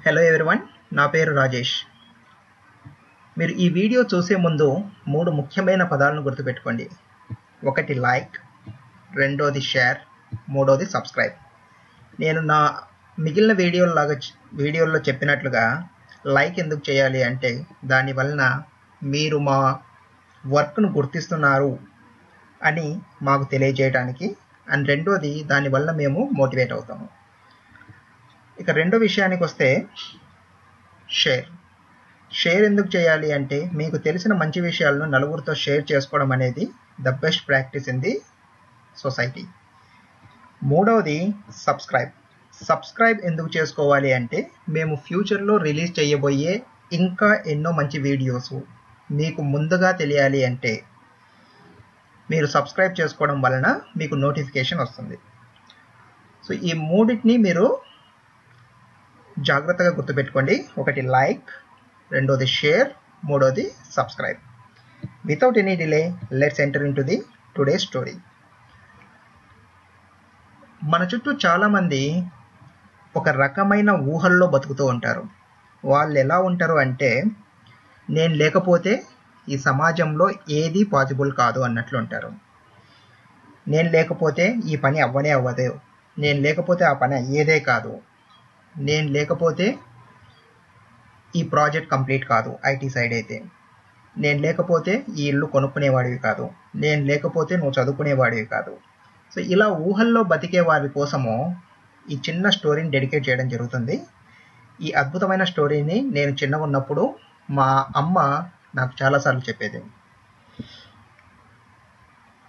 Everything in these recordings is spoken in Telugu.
హలో ఎవ్రీవన్, నా పేరు రాజేష్. మీరు ఈ వీడియో చూసే ముందు 3 ముఖ్యమైన పదాలను గుర్తుపెట్టుకోండి. ఒకటి లైక్, రెండోది షేర్, మూడోది సబ్స్క్రైబ్. నేను నా మిగిలిన వీడియోల్లో చెప్పినట్లుగా లైక్ ఎందుకు చేయాలి అంటే దానివలన మీరు మా వర్క్ను గుర్తిస్తున్నారు అని మాకు తెలియజేయడానికి, అండ్ రెండోది దానివల్ల మేము మోటివేట్ అవుతాము. ఇక రెండో విషయానికి వస్తే షేర్ ఎందుకు చేయాలి అంటే మీకు తెలిసిన మంచి విషయాలను నలుగురితో షేర్ చేసుకోవడం అనేది the best practice in the society. మూడవది సబ్స్క్రైబ్ ఎందుకు చేసుకోవాలి అంటే మేము ఫ్యూచర్లో రిలీజ్ చేయబోయే ఇంకా ఎన్నో మంచి వీడియోస్ మీకు ముందుగా తెలియాలి అంటే మీరు సబ్స్క్రైబ్ చేసుకోవడం వలన మీకు నోటిఫికేషన్ వస్తుంది. సో ఈ మూడింటిని మీరు జాగ్రత్తగా గుర్తుపెట్టుకోండి. ఒకటి లైక్, రెండోది షేర్, మూడోది subscribe. Without any delay let's enter in to the today story. మన చుట్టూ చాలామంది ఒక రకమైన ఊహల్లో బతుకుతూ ఉంటారు. వాళ్ళు ఎలా ఉంటారు అంటే నేను లేకపోతే ఈ సమాజంలో ఏది పాసిబుల్ కాదు అన్నట్లు ఉంటారు. నేను లేకపోతే ఈ పని అవ్వదు, నేను లేకపోతే ఆ పని అయ్యేదే కాదు, నేను లేకపోతే ఈ ప్రాజెక్ట్ కంప్లీట్ కాదు, ఐటీ సైడ్ అయితే నేను లేకపోతే ఈ ఇల్లు కొనుక్కునేవాడివి కాదు, నేను లేకపోతే నువ్వు చదువుకునేవాడివి కాదు. సో ఇలా ఊహల్లో బతికే వారి కోసము ఈ చిన్న స్టోరీని డెడికేట్ చేయడం జరుగుతుంది. ఈ అద్భుతమైన స్టోరీని నేను చిన్నగా ఉన్నప్పుడు మా అమ్మ నాకు చాలాసార్లు చెప్పేది.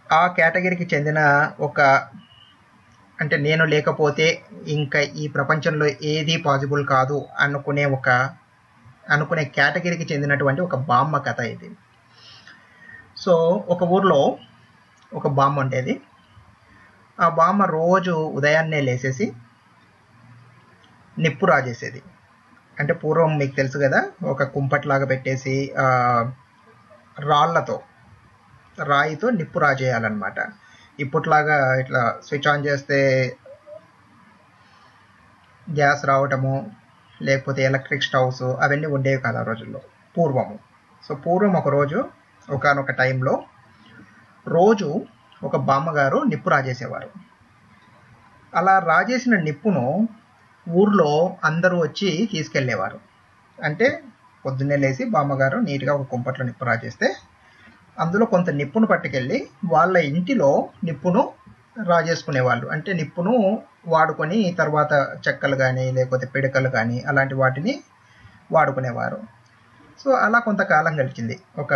ఆ కేటగిరీకి చెందిన అంటే నేను లేకపోతే ఇంకా ఈ ప్రపంచంలో ఏది పాసిబుల్ కాదు అనుకునే కేటగిరీకి చెందినటువంటి ఒక బామ్మ కథ ఇది. సో ఒక ఊర్లో ఒక బామ్మ ఉండేది. ఆ బామ్మ రోజు ఉదయాన్నే లేచేసి నిప్పు రాజేసేది. అంటే పూర్వం మీకు తెలుసు కదా, ఒక కుంపట్లాగా పెట్టేసి రాయితో నిప్పు రాజేయాలన్నమాట. ఇప్పట్లాగా ఇట్లా స్విచ్ ఆన్ చేస్తే గ్యాస్ రావటము, లేకపోతే ఎలక్ట్రిక్ స్టవ్స్ అవన్నీ ఉండేవి కాదు ఆ రోజుల్లో, పూర్వము. సో పూర్వం ఒకనొక టైంలో రోజు ఒక బామ్మగారు నిప్పు రాజేసేవారు. అలా రాజేసిన నిప్పును ఊర్లో అందరూ వచ్చి తీసుకెళ్ళేవారు. అంటే పొద్దున్నే లేచి బామ్మగారు నీట్గా ఒక కుంపట్లో నిప్పు రాజేస్తే అందులో కొంత నిప్పును పట్టుకెళ్ళి వాళ్ళ ఇంటిలో నిప్పును రాజేసుకునేవాళ్ళు. అంటే నిప్పును వాడుకొని తర్వాత చెక్కలు కానీ లేకపోతే పిడకలు కానీ అలాంటి వాటిని వాడుకునేవారు. సో అలా కొంతకాలం గడిచింది. ఒక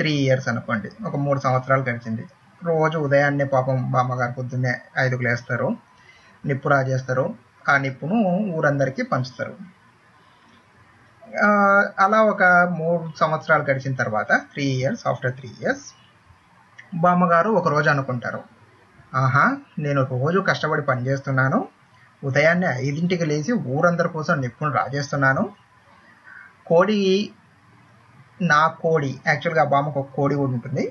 3 years అనుకోండి, ఒక 3 సంవత్సరాలు గడిచింది. రోజు ఉదయాన్నే పాపం బామ్మగారు పొద్దున్నే 5కు లేస్తారు, నిప్పు రాజేస్తారు. ఆ నిప్పును ఊరందరికీ పంచుతారు. అలా ఒక 3 సంవత్సరాలు గడిచిన తర్వాత ఆఫ్టర్ 3 years బామ్మగారు ఒకరోజు అనుకుంటారు, నేను రోజు కష్టపడి పనిచేస్తున్నాను, ఉదయాన్నే 5ంటికి లేచి ఊరందరి కోసం నిప్పును రాజేస్తున్నాను, నా కోడి యాక్చువల్గా ఆ బామ్మకు ఒక కోడి కూడా ఉంటుంది.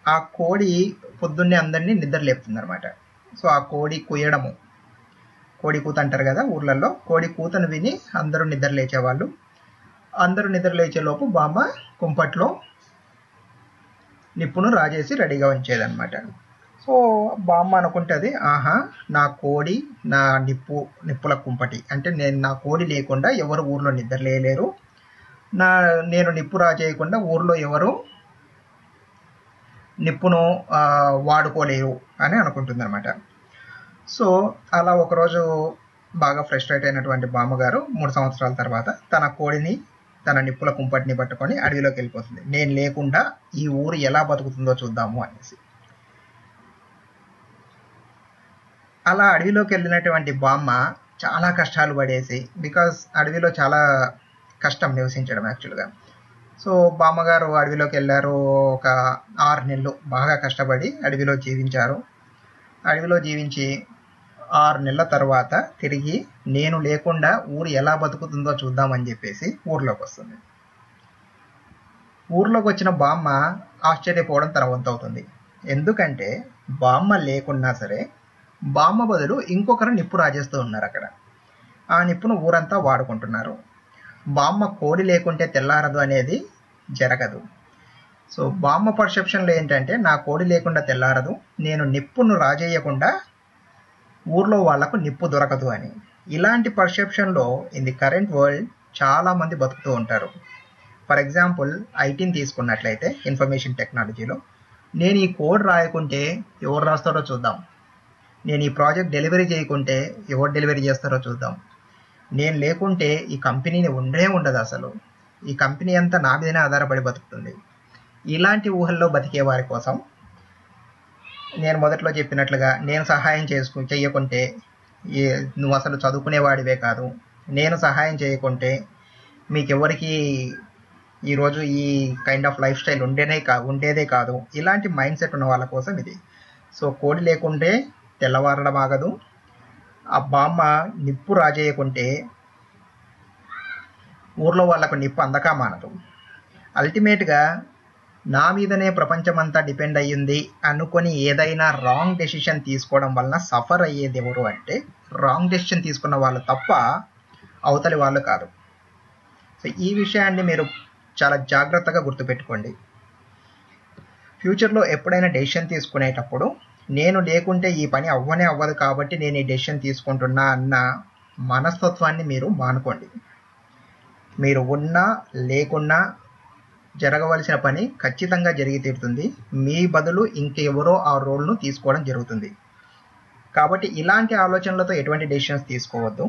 ఆ కోడి పొద్దున్నే అందరినీ నిద్ర లేపుతుంది అనమాట. సో ఆ కోడి కూత అంటారు కదా ఊర్లలో, కోడి కూతను విని అందరూ నిద్ర లేచేవాళ్ళు. అందరూ నిద్ర లేచేలోపు బామ్మ కుంపట్లో నిప్పును రాజేసి రెడీగా ఉంచేదన్నమాట. సో బామ్మ అనుకుంటుంది, నా కోడి నా నిప్పుల కుంపటి, అంటే నా కోడి లేకుండా ఎవరు ఊర్లో నిద్ర లేలేరు, నేను నిప్పు రాజేయకుండా ఊర్లో ఎవరు నిప్పును వాడుకోలేరు అని అనుకుంటుంది అనమాట. సో అలా ఒకరోజు బాగా ఫ్రస్ట్రేట్ అయినటువంటి బామ్మగారు 3 సంవత్సరాల తర్వాత తన నిప్పుల కుంపటిని పట్టుకొని అడవిలోకి వెళ్ళిపోతుంది. నేను లేకుండా ఈ ఊరు ఎలా బతుకుతుందో చూద్దాము అనేసి. అలా అడవిలోకి వెళ్ళినటువంటి బామ్మ చాలా కష్టాలు పడేసి, బికాస్ అడవిలో చాలా కష్టం నివసించడం యాక్చువల్గా. సో బామ్మగారు అడవిలోకి వెళ్ళారు. ఒక 6 నెలలు బాగా కష్టపడి అడవిలో జీవించారు. అడవిలో జీవించి 6 నెలల తర్వాత తిరిగి నేను లేకుండా ఊరు ఎలా బతుకుతుందో చూద్దామని చెప్పేసి ఊర్లోకి వస్తుంది. ఊర్లోకి వచ్చిన బామ్మ ఆశ్చర్యపోవడం తన వంతు అవుతుంది. ఎందుకంటే బామ్మ లేకున్నా సరే బామ్మ బదులు ఇంకొకరు నిప్పు రాజేస్తూ ఉన్నారు అక్కడ. ఆ నిప్పును ఊరంతా వాడుకుంటున్నారు. బామ్మ కోడి లేకుంటే తెల్లారదు అనేది జరగదు. సో బామ్మ పర్సెప్షన్లో ఏంటంటే నా కోడి లేకుండా తెల్లారదు, నేను నిప్పును రాజేయకుండా ఊర్లో వాళ్లకు నిప్పు దొరకదు అని. ఇలాంటి పర్సెప్షన్లో ఇన్ ది కరెంట్ వరల్డ్ చాలామంది బతుకుతూ ఉంటారు. ఫర్ ఎగ్జాంపుల్ ఐటీని తీసుకున్నట్లయితే, ఇన్ఫర్మేషన్ టెక్నాలజీలో నేను ఈ కోడ్ రాయకుంటే ఎవరు రాస్తారో చూద్దాం, నేను ఈ ప్రాజెక్ట్ డెలివరీ చేయకుంటే ఎవరు డెలివరీ చేస్తారో చూద్దాం, నేను లేకుంటే ఈ కంపెనీని ఉండదు, అసలు ఈ కంపెనీ అంతా నా మీదనే ఆధారపడి బతుకుతుంది. ఇలాంటి ఊహల్లో బతికే వారి కోసం నేను మొదట్లో చెప్పినట్లుగా నేను సహాయం చేయకుంటే నువ్వు అసలు చదువుకునేవాడివే కాదు, నేను సహాయం చేయకుంటే మీకెవరికి ఈరోజు ఈ కైండ్ ఆఫ్ లైఫ్ స్టైల్ ఉండేదే కాదు. ఇలాంటి మైండ్ సెట్ ఉన్న వాళ్ళ కోసం ఇది. సో కోడి లేకుంటే తెల్లవారడం ఆగదు, ఆ బామ్మ నిప్పు రాజేయకుంటే ఊర్లో వాళ్లకు నిప్పు అందక మానదు. అల్టిమేట్గా నా మీదనే ప్రపంచమంతా డిపెండ్ అయ్యింది అనుకొని ఏదైనా రాంగ్ డెసిషన్ తీసుకోవడం వలన సఫర్ అయ్యేది ఎవరు అంటే రాంగ్ డెసిషన్ తీసుకున్న వాళ్ళు తప్ప అవతలి వాళ్ళు కాదు. సో ఈ విషయాన్ని మీరు చాలా జాగ్రత్తగా గుర్తుపెట్టుకోండి. ఫ్యూచర్లో ఎప్పుడైనా డెసిషన్ తీసుకునేటప్పుడు నేను లేకుంటే ఈ పని అవ్వదు కాబట్టి నేను ఈ డెసిషన్ తీసుకుంటున్నా అన్న మనస్తత్వాన్ని మీరు మానుకోండి. మీరు ఉన్నా లేకున్నా జరగవలసిన పని ఖచ్చితంగా జరిగి తీరుతుంది. మీ బదులు ఇంకెవరో ఆ రోల్ను తీసుకోవడం జరుగుతుంది. కాబట్టి ఇలాంటి ఆలోచనలతో ఎటువంటి డెసిషన్స్ తీసుకోవద్దు.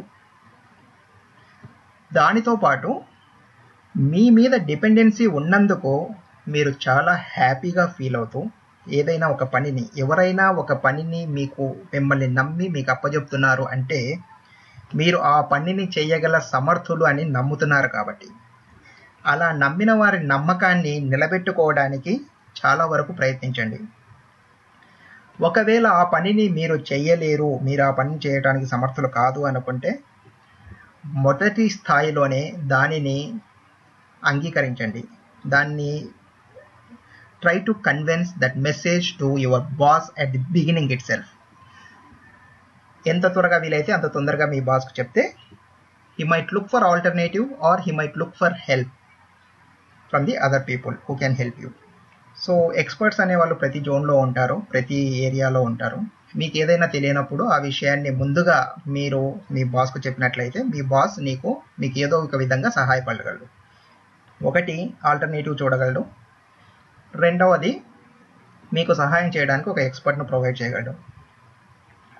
దానితో పాటు మీ మీద డిపెండెన్సీ ఉన్నందుకు మీరు చాలా హ్యాపీగా ఫీల్ అవుతూ ఏదైనా ఒక పనిని, ఎవరైనా ఒక పనిని మిమ్మల్ని నమ్మి మీకు అప్పచెప్తున్నారు అంటే మీరు ఆ పనిని చేయగల సమర్థులు అని నమ్ముతున్నారు. కాబట్టి అలా నమ్మిన వారి నమ్మకాన్ని నిలబెట్టుకోవడానికి చాలా వరకు ప్రయత్నించండి. ఒకవేళ ఆ పనిని మీరు చేయలేరు, మీరు ఆ పనిని చేయడానికి సమర్థులు కాదు అనుకుంటే మొదటి స్థాయిలోనే దానిని అంగీకరించండి. దాన్ని try to convince that message to your boss at the beginning itself. ఎంత త్వరగా వీలైతే అంత తొందరగా మీ బాస్కు చెప్తే he might look for alternative or he might look for help from the other people who can help you. So experts అనేవాళ్ళు ప్రతి జోన్లో ఉంటారు, ప్రతి ఏరియాలో ఉంటారు. మీకు ఏదైనా తెలియనప్పుడు ఆ విషయాన్ని ముందుగా మీరు మీ బాస్కు చెప్పినట్లయితే మీ బాస్ మీకు ఏదో ఒక విధంగా సహాయపడగలడు. ఒకటి ఆల్టర్నేటివ్ చూడగలడు, రెండవది మీకు సహాయం చేయడానికి ఒక ఎక్స్పర్ట్ను ప్రొవైడ్ చేయగలడు.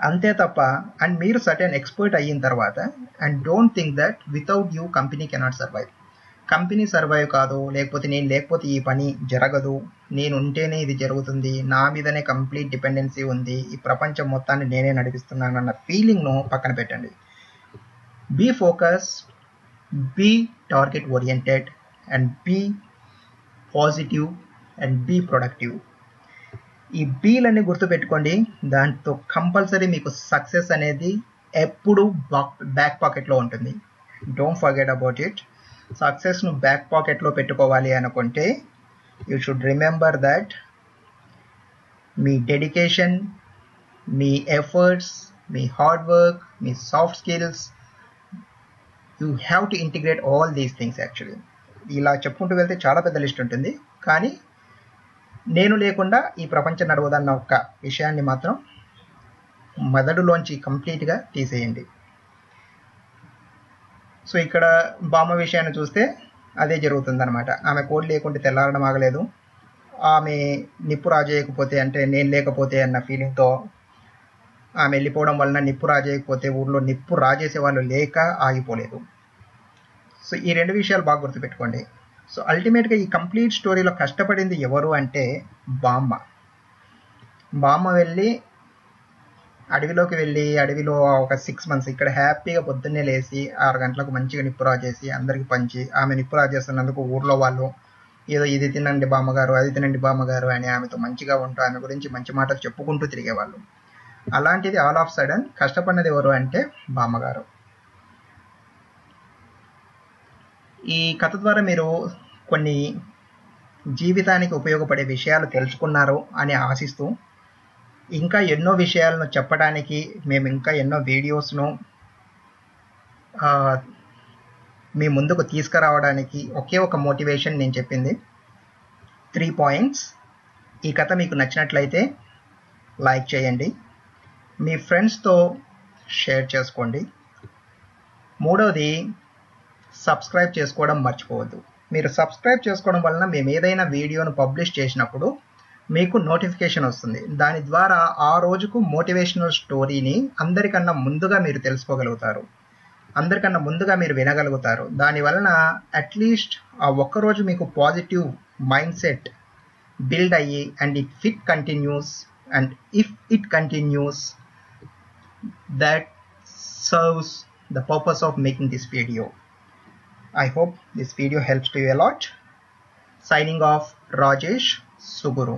అంతే తప్ప అండ్ మీరు సర్టెన్ ఎక్స్పర్ట్ అయిన తర్వాత and don't think that without you company cannot survive. Company survive కాదు, లేకపోతే నేను లేకపోతే ఈ పని జరగదు, నేను ఉంటేనే ఇది జరుగుతుంది, నా మీదనే కంప్లీట్ డిపెండెన్సీ ఉంది, ఈ ప్రపంచం మొత్తాన్ని నేనే నడిపిస్తున్నాను అన్న ఫీలింగ్ను పక్కన పెట్టండి. Be focus, be target oriented and be positive and be productive. ఈ బీలన్నీ గుర్తుపెట్టుకోండి. దాంతో కంపల్సరీ మీకు సక్సెస్ అనేది ఎప్పుడు బ్యాక్ పాకెట్లో ఉంటుంది. Don't forget about it. సక్సెస్ను బ్యాక్ పాకెట్లో పెట్టుకోవాలి అనుకుంటే యూ షుడ్ రిమెంబర్ దట్ మీ డెడికేషన్, మీ ఎఫర్ట్స్, మీ హార్డ్ వర్క్, మీ soft skills, you have to integrate all these things. Actually ఇలా చెప్పుకుంటూ వెళ్తే చాలా పెద్ద లిస్ట్ ఉంటుంది, కానీ నేను లేకుండా ఈ ప్రపంచం నడవదన్న ఒక్క విషయాన్ని మాత్రం మెదడులోంచి కంప్లీట్గా తీసేయండి. సో ఇక్కడ బామ్మ విషయాన్ని చూస్తే అదే జరుగుతుందన్నమాట. ఆమె కోడి లేకుంటే తెల్లారడం ఆగలేదు, ఆమె నిప్పు రాజేయకపోతే అంటే నేను లేకపోతే అన్న ఫీలింగ్తో ఆమె వెళ్ళిపోవడం వలన నిప్పు రాజేయకపోతే ఊర్లో నిప్పు రాజేసే వాళ్ళు లేక ఆగిపోలేదు. సో ఈ రెండు విషయాలు బాగా గుర్తుపెట్టుకోండి. సో అల్టిమేట్గా ఈ కంప్లీట్ స్టోరీలో కష్టపడింది ఎవరు అంటే బామ్మ. వెళ్ళి అడవిలో ఒక 6 months ఇక్కడ హ్యాపీగా పొద్దున్నే లేచి 6 గంటలకు మంచిగా నిప్పు రాజేసి అందరికి పంచి, ఆమె నిప్పు రాజేస్తున్నందుకు ఊర్లో వాళ్ళు ఏదో ఇది తినండి బామ్మగారు, అది తినండి బామ్మగారు అని ఆమెతో మంచిగా ఉంటూ ఆమె గురించి మంచి మాటలు చెప్పుకుంటూ తిరిగేవాళ్ళు. అలాంటిది ఆల్ ఆఫ్ సడన్ కష్టపడినది ఎవరు అంటే బామ్మగారు. ఈ కథ ద్వారా మీరు కొన్ని జీవితానికి ఉపయోగపడే విషయాలు తెలుసుకున్నారు అని ఆశిస్తూ, ఇంకా ఎన్నో విషయాలను చెప్పడానికి మేము ఇంకా ఎన్నో వీడియోస్ను మీ ముందుకు తీసుకురావడానికి ఒకే ఒక మోటివేషన్ నేను చెప్పింది 3 పాయింట్స్. ఈ కథ మీకు నచ్చినట్లయితే లైక్ చేయండి, మీ ఫ్రెండ్స్తో షేర్ చేసుకోండి. మూడవది, సబ్స్క్రైబ్ చేసుకోవడం మర్చిపోవద్దు. మీరు సబ్స్క్రైబ్ చేసుకోవడం వలన మేము ఏదైనా వీడియోను పబ్లిష్ చేసినప్పుడు మీకు నోటిఫికేషన్ వస్తుంది. దాని ద్వారా ఆ రోజుకు మోటివేషనల్ స్టోరీని అందరికన్నా ముందుగా మీరు తెలుసుకోగలుగుతారు, అందరికన్నా ముందుగా మీరు వినగలుగుతారు. దానివలన అట్లీస్ట్ ఆ ఒక్కరోజు మీకు పాజిటివ్ మైండ్ సెట్ బిల్డ్ అయ్యి and if it continues that serves the purpose of making this video. I hope this video helps to you a lot. Signing off, Rajesh Suguru.